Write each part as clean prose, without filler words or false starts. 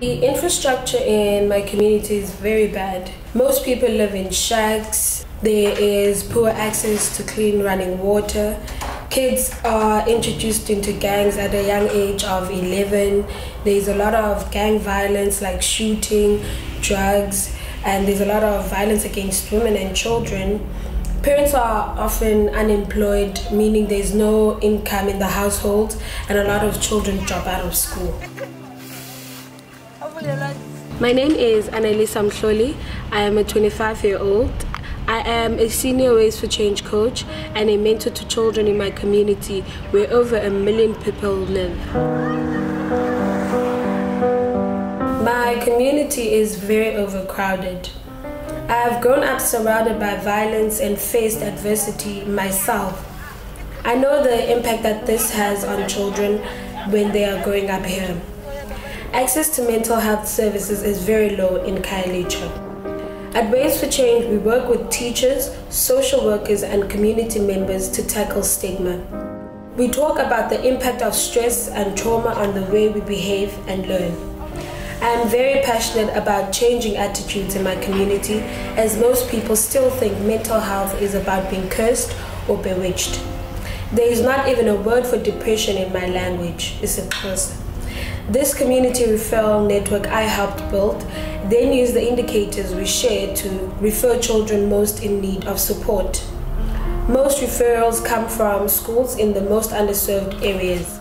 The infrastructure in my community is very bad. Most people live in shacks. There is poor access to clean running water. Kids are introduced into gangs at a young age of 11. There's a lot of gang violence like shooting, drugs, and there's a lot of violence against women and children. Parents are often unemployed, meaning there's no income in the household, and a lot of children drop out of school. My name is Annelisa. I am a 25-year-old. I am a senior Ways for Change coach and a mentor to children in my community where over 1 million people live. My community is very overcrowded. I have grown up surrounded by violence and faced adversity myself. I know the impact that this has on children when they are growing up here. Access to mental health services is very low in Khayelitsha. At Ways for Change, we work with teachers, social workers, and community members to tackle stigma. We talk about the impact of stress and trauma on the way we behave and learn. I am very passionate about changing attitudes in my community, as most people still think mental health is about being cursed or bewitched. There is not even a word for depression in my language. It's a curse. This community referral network I helped build then used the indicators we share to refer children most in need of support. Most referrals come from schools in the most underserved areas.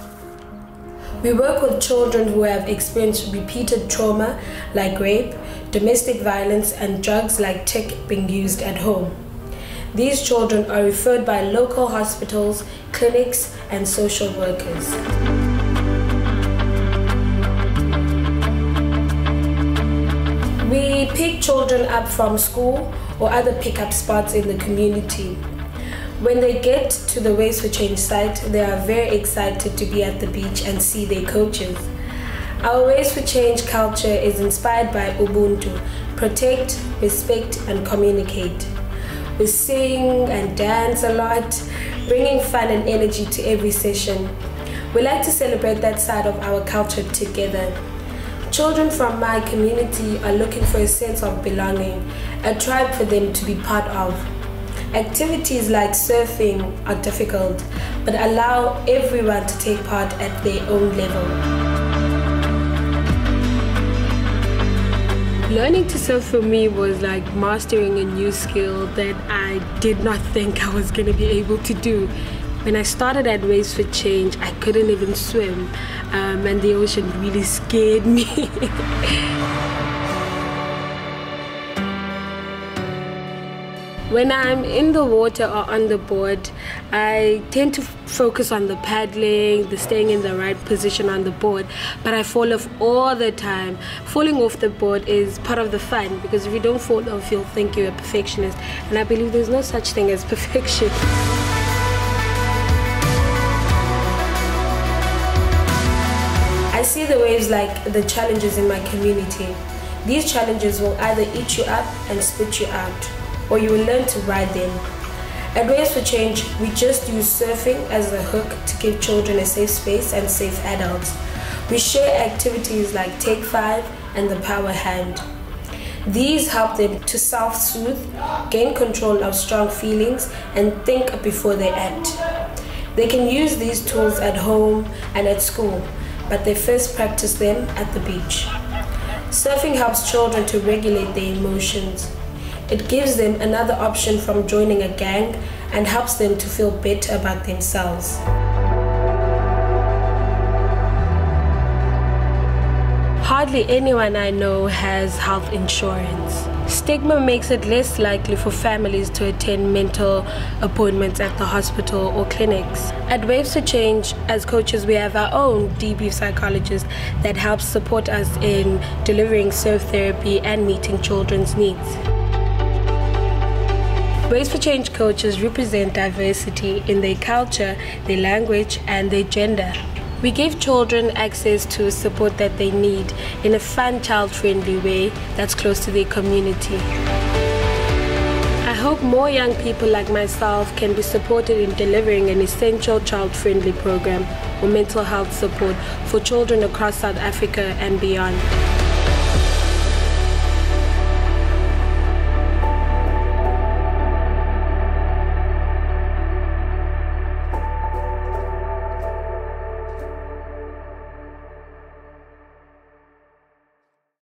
We work with children who have experienced repeated trauma like rape, domestic violence, and drugs like tech being used at home. These children are referred by local hospitals, clinics, and social workers. We pick children up from school or other pickup spots in the community. When they get to the Ways for Change site, they are very excited to be at the beach and see their coaches. Our Ways for Change culture is inspired by Ubuntu: protect, respect, and communicate. We sing and dance a lot, bringing fun and energy to every session. We like to celebrate that side of our culture together. Children from my community are looking for a sense of belonging, a tribe for them to be part of. Activities like surfing are difficult, but allow everyone to take part at their own level. Learning to surf for me was like mastering a new skill that I did not think I was going to be able to do. When I started at Ways for Change, I couldn't even swim, and the ocean really scared me. When I'm in the water or on the board, I tend to focus on the paddling, the staying in the right position on the board, but I fall off all the time. Falling off the board is part of the fun, because if you don't fall off, you'll think you're a perfectionist, and I believe there's no such thing as perfection. I see the waves like the challenges in my community. These challenges will either eat you up and spit you out, or you will learn to ride them. At Ways for Change, we just use surfing as a hook to give children a safe space and safe adults. We share activities like Take 5 and the Power Hand. These help them to self-soothe, gain control of strong feelings, and think before they act. They can use these tools at home and at school, but they first practice them at the beach. Surfing helps children to regulate their emotions. It gives them another option from joining a gang and helps them to feel better about themselves. Hardly anyone I know has health insurance. Stigma makes it less likely for families to attend mental appointments at the hospital or clinics. At Waves for Change, as coaches, we have our own debrief psychologist that helps support us in delivering surf therapy and meeting children's needs. Ways for Change coaches represent diversity in their culture, their language, and their gender. We give children access to support that they need in a fun, child-friendly way that's close to their community. I hope more young people like myself can be supported in delivering an essential child-friendly program or mental health support for children across South Africa and beyond.